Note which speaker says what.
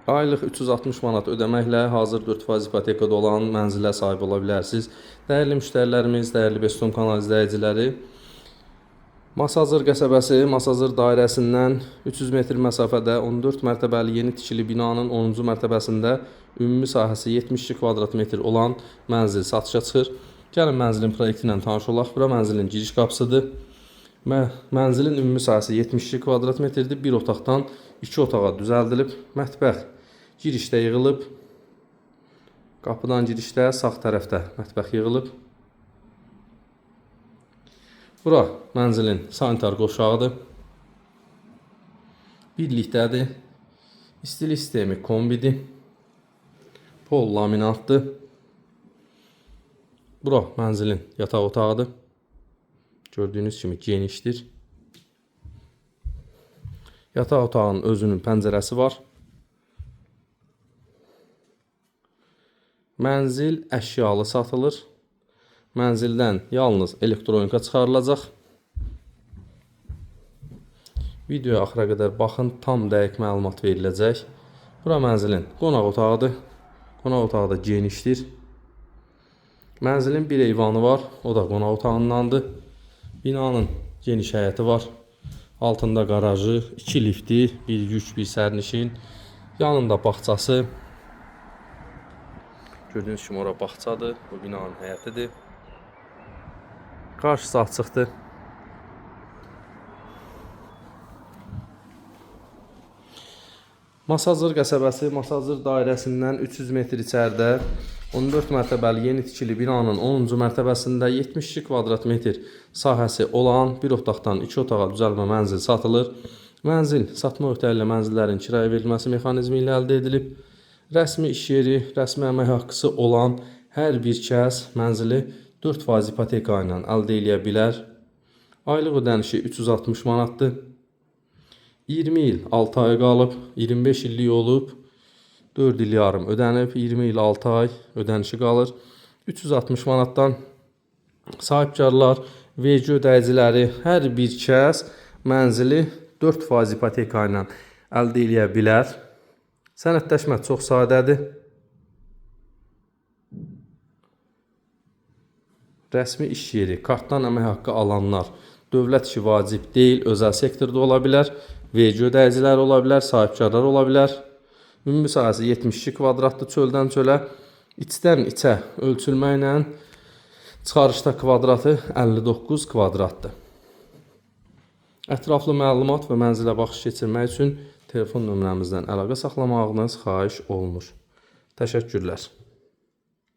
Speaker 1: Aylıq 360 manat ödəməklə hazır 4% ipotekada olan mənzilə sahib ola bilərsiniz. Dəyərli müştərilərimiz, dəyərli Bestom kanal izləyiciləri, Masazır qəsəbəsi, Masazır dairəsindən 300 metr məsafədə 14 mərtəbəli yeni tikili binanın 10-cu mərtəbəsində ümumi sahəsi 72 kvadrat metr olan mənzil satışa çıxır. Gəlin mənzilin proyekti ilə tanış olaq. Bura mənzilin giriş qapısıdır. Mənzilin ümumi sahəsi 72 kvadrat metrdir. Bir otaqdan 2 otağa düzəldilib. Mətbəx girişdə yığılıb. Qapıdan girişdə sağ tərəfdə mətbəx yığılıb. Bura mənzilin sanitar qovşağıdır. Birlikdədir. İstilik sistemi kombidir. Pol laminatdır. Bura mənzilin yataq otağıdır. Gördüyünüz kimi genişdir. Yataq otağının özünün pəncərəsi var. Mənzil əşyalı satılır. Mənzildən yalnız elektronika çıxarılacaq. Videoya axıra qədər baxın, tam dəqiq məlumat veriləcək. Bura mənzilin qonaq otağıdır. Qonaq otağı da genişdir. Mənzilin bir eyvanı var, o da qonaq otağındandır. Binanın geniş həyəti var. Altında qarajı, 2 lifti, bir yük, bir sərnişin. Yanında bağçası. Gördüyünüz kimi ora bağçadır, bu binanın həyətidir. Qarşısı açıqdır. Masazır qəsəbəsi, Masazır dairəsindən 300 metr içəridə 14 mərtəbəli yeni tikili binanın 10-cu mərtəbəsində 72 kvadrat metr sahəsi olan bir otaqdan 2 otağa düzəlmə mənzil satılır. Mənzil satma öhdəliyi ilə mənzillərin kirayə verilməsi mexanizmi ilə əldə edilib. Rəsmi iş yeri, rəsmi əmək haqqısı olan hər bir kəs mənzili 4% ipoteka ilə əldə edə bilər. Aylıq ödənişi 360 manatdır. 20 il 6 ay qalıb, 25 illik olub, 4 il yarım ödənib, 20 il 6 ay ödənişi qalır. 360 manatdan sahibkarlar, vergi ödəyiciləri, hər bir kəs mənzili 4% ipoteka ilə əldə edə bilər. Sənədləşmə çox sadədir. Rəsmi iş yeri, kartdan əmək haqqı alanlar, dövlət işi vacib deyil, özəl sektorda ola bilər, vergi ödəyiciləri ola bilər, sahibkarlar ola bilər. Ümumi sahəsi 72 kvadratdır çöldən çölə. İçdən içə ölçülməklə çıxarışda kvadratı 59 kvadratdır. Ətraflı məlumat və mənzilə baxış keçirmək üçün telefon nömrəmizdən əlaqə saxlamağınız xahiş olunur. Təşəkkürlər.